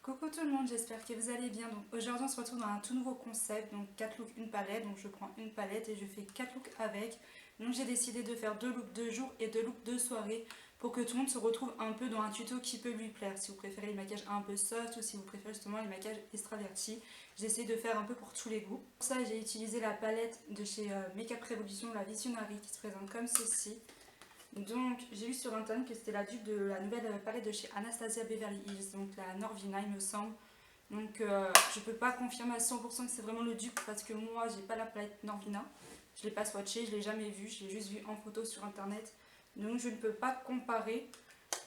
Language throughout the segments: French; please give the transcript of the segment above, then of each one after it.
Coucou tout le monde, j'espère que vous allez bien. Donc aujourd'hui on se retrouve dans un tout nouveau concept, donc 4 looks, une palette. Donc je prends une palette et je fais 4 looks avec. Donc j'ai décidé de faire 2 looks de jour et 2 looks de soirée pour que tout le monde se retrouve un peu dans un tuto qui peut lui plaire. Si vous préférez les maquillages un peu soft ou si vous préférez justement les maquillages extravertis, j'essaie de faire un peu pour tous les goûts. Pour ça j'ai utilisé la palette de chez Makeup Revolution, la Visionary, qui se présente comme ceci. Donc j'ai vu sur internet que c'était la dupe de la nouvelle palette de chez Anastasia Beverly Hills, donc la Norvina il me semble. Donc je peux pas confirmer à 100% que c'est vraiment le dupe parce que moi j'ai pas la palette Norvina. Je l'ai pas swatché, je l'ai jamais vue, je l'ai juste vue en photo sur internet. Donc je ne peux pas comparer.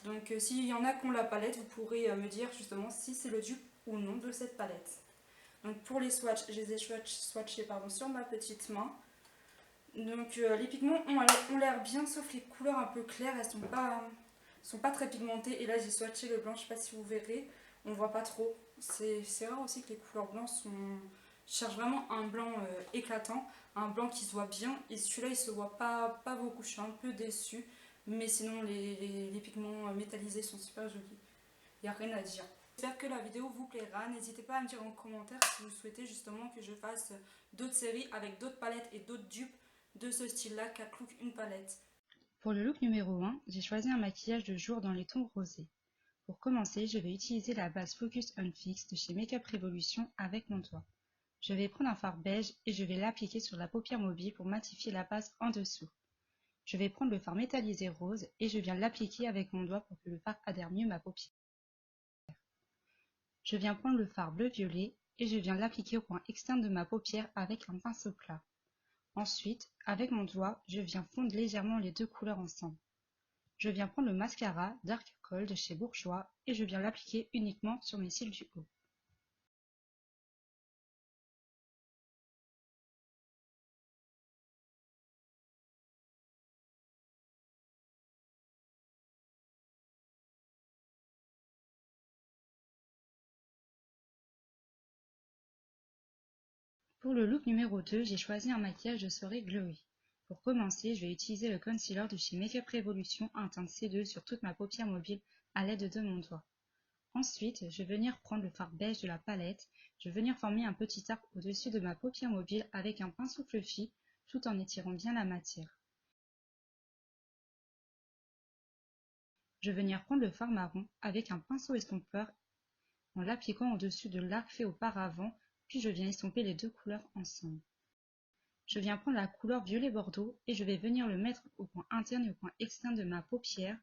Donc s'il y en a qui ont la palette, vous pourrez me dire justement si c'est le dupe ou non de cette palette. Donc pour les swatchs, je les ai swatchés sur ma petite main. Donc les pigments ont l'air bien sauf les couleurs un peu claires, elles sont pas très pigmentées. Et là j'ai swatché le blanc, je sais pas si vous verrez, on voit pas trop. C'est rare aussi que les couleurs blanches sont... Je cherche vraiment un blanc éclatant, un blanc qui se voit bien. Et celui-là il se voit pas beaucoup, je suis un peu déçue. Mais sinon les pigments métallisés sont super jolis, il n'y a rien à dire. J'espère que la vidéo vous plaira. N'hésitez pas à me dire en commentaire si vous souhaitez justement que je fasse d'autres séries avec d'autres palettes et d'autres dupes de ce style-là, 4 looks, une palette. Pour le look numéro 1, j'ai choisi un maquillage de jour dans les tons rosés. Pour commencer, je vais utiliser la base Focus On Fix de chez Makeup Revolution avec mon doigt. Je vais prendre un fard beige et je vais l'appliquer sur la paupière mobile pour matifier la base en dessous. Je vais prendre le fard métallisé rose et je viens l'appliquer avec mon doigt pour que le fard adhère mieux à ma paupière. Je viens prendre le fard bleu-violet et je viens l'appliquer au coin externe de ma paupière avec un pinceau plat. Ensuite, avec mon doigt, je viens fondre légèrement les deux couleurs ensemble. Je viens prendre le mascara Dark Kohl de chez Bourjois et je viens l'appliquer uniquement sur mes cils du haut. Pour le look numéro 2, j'ai choisi un maquillage de soirée glowy. Pour commencer, je vais utiliser le concealer de chez Makeup Revolution en teinte C2 sur toute ma paupière mobile à l'aide de mon doigt. Ensuite, je vais venir prendre le fard beige de la palette, je vais venir former un petit arc au-dessus de ma paupière mobile avec un pinceau fluffy tout en étirant bien la matière. Je vais venir prendre le fard marron avec un pinceau estompeur en l'appliquant au-dessus de l'arc fait auparavant, puis je viens estomper les deux couleurs ensemble. Je viens prendre la couleur violet bordeaux et je vais venir le mettre au coin interne et au coin externe de ma paupière,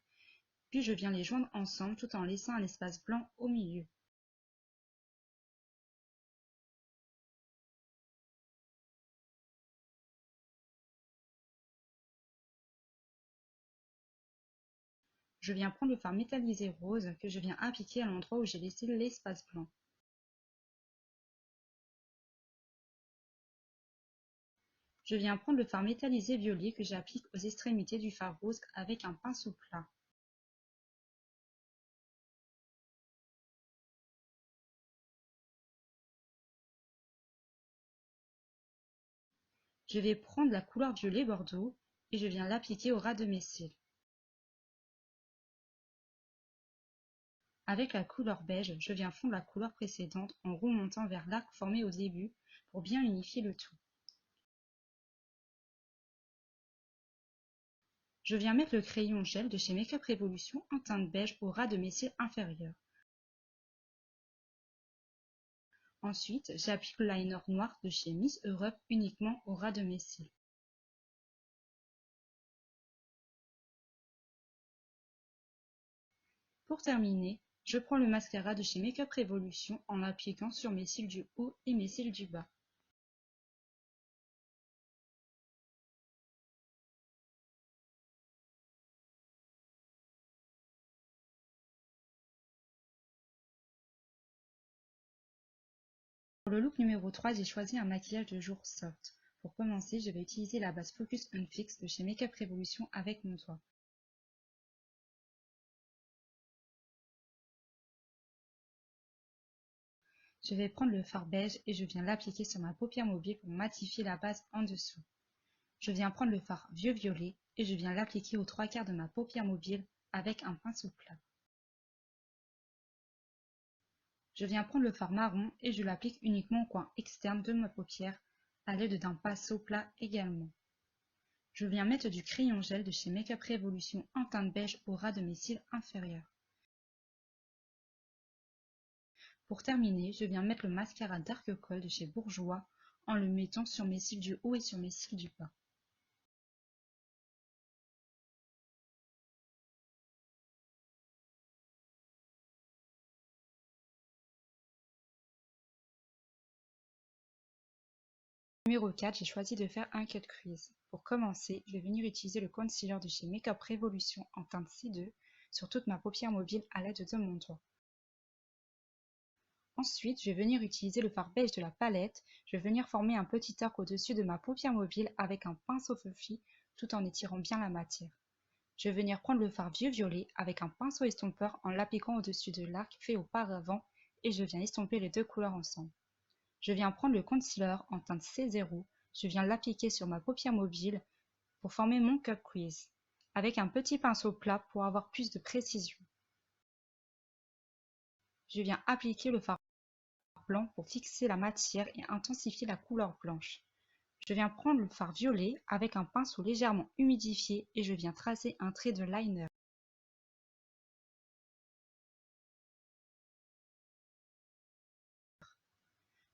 puis je viens les joindre ensemble tout en laissant un espace blanc au milieu. Je viens prendre le fard métallisé rose que je viens appliquer à l'endroit où j'ai laissé l'espace blanc. Je viens prendre le fard métallisé violet que j'applique aux extrémités du fard rose avec un pinceau plat. Je vais prendre la couleur violet bordeaux et je viens l'appliquer au ras de mes cils. Avec la couleur beige, je viens fondre la couleur précédente en remontant vers l'arc formé au début pour bien unifier le tout. Je viens mettre le crayon gel de chez Makeup Revolution en teinte beige au ras de mes cils inférieurs. Ensuite, j'applique le liner noir de chez Miss Europe uniquement au ras de mes cils. Pour terminer, je prends le mascara de chez Makeup Revolution en l'appliquant sur mes cils du haut et mes cils du bas. Pour le look numéro 3, j'ai choisi un maquillage de jour soft. Pour commencer, je vais utiliser la base Focus On Fix de chez Makeup Revolution avec mon doigt. Je vais prendre le fard beige et je viens l'appliquer sur ma paupière mobile pour matifier la base en dessous. Je viens prendre le fard vieux violet et je viens l'appliquer aux 3/4 de ma paupière mobile avec un pinceau plat. Je viens prendre le fard marron et je l'applique uniquement au coin externe de ma paupière à l'aide d'un pinceau plat également. Je viens mettre du crayon gel de chez Make Up Revolution en teinte beige au ras de mes cils inférieurs. Pour terminer, je viens mettre le mascara Dark Kohl de chez Bourjois en le mettant sur mes cils du haut et sur mes cils du bas. Numéro 4, j'ai choisi de faire un cut crease. Pour commencer, je vais venir utiliser le concealer de chez Make Up Revolution en teinte C2 sur toute ma paupière mobile à l'aide de mon doigt. Ensuite, je vais venir utiliser le fard beige de la palette. Je vais venir former un petit arc au-dessus de ma paupière mobile avec un pinceau fluffy tout en étirant bien la matière. Je vais venir prendre le fard vieux violet avec un pinceau estompeur en l'appliquant au-dessus de l'arc fait auparavant et je viens estomper les deux couleurs ensemble. Je viens prendre le concealer en teinte C0, je viens l'appliquer sur ma paupière mobile pour former mon cut crease, avec un petit pinceau plat pour avoir plus de précision. Je viens appliquer le fard blanc pour fixer la matière et intensifier la couleur blanche. Je viens prendre le fard violet avec un pinceau légèrement humidifié et je viens tracer un trait de liner.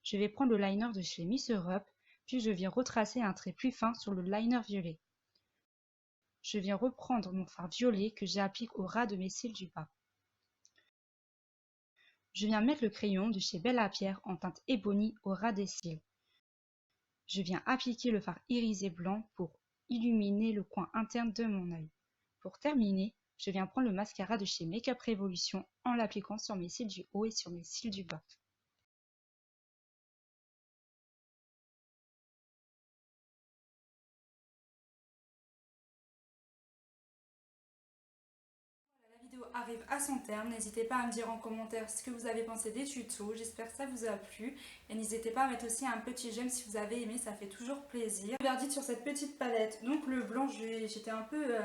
Je vais prendre le liner de chez Miss Europe, puis je viens retracer un trait plus fin sur le liner violet. Je viens reprendre mon fard violet que j'applique au ras de mes cils du bas. Je viens mettre le crayon de chez Bella Pierre en teinte Ebony au ras des cils. Je viens appliquer le fard irisé blanc pour illuminer le coin interne de mon œil. Pour terminer, je viens prendre le mascara de chez Make Up Revolution en l'appliquant sur mes cils du haut et sur mes cils du bas. La vidéo arrive à son terme, n'hésitez pas à me dire en commentaire ce que vous avez pensé des tutos, j'espère que ça vous a plu et n'hésitez pas à mettre aussi un petit j'aime si vous avez aimé, ça fait toujours plaisir. Verdict sur cette petite palette, donc le blanc j'étais un peu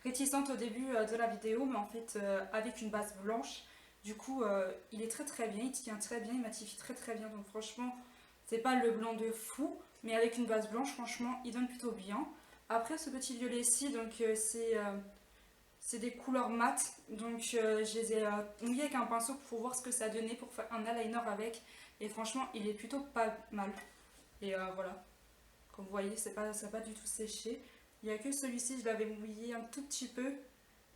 réticente au début de la vidéo mais en fait avec une base blanche, du coup il est très bien, il tient très bien, il matifie très bien donc franchement c'est pas le blanc de fou mais avec une base blanche franchement il donne plutôt bien. Après ce petit violet-ci donc c'est des couleurs mat, donc je les ai mouillées avec un pinceau pour voir ce que ça donnait pour faire un eyeliner avec. Et franchement, il est plutôt pas mal. Et voilà, comme vous voyez, ça n'a pas du tout séché. Il n'y a que celui-ci, je l'avais mouillé un tout petit peu.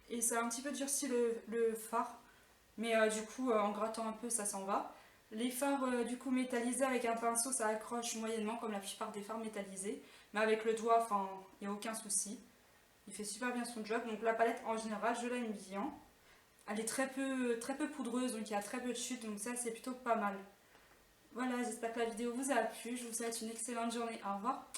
Et ça a un petit peu durci le fard. Mais du coup, en grattant un peu, ça s'en va. Les fards du coup métallisés avec un pinceau, ça accroche moyennement comme la plupart des fards métallisés. Mais avec le doigt, enfin, il n'y a aucun souci. Il fait super bien son job. Donc la palette en général, je l'aime bien. Elle est très peu poudreuse, donc il y a très peu de chute, donc ça c'est plutôt pas mal. Voilà, j'espère que la vidéo vous a plu. Je vous souhaite une excellente journée. Au revoir.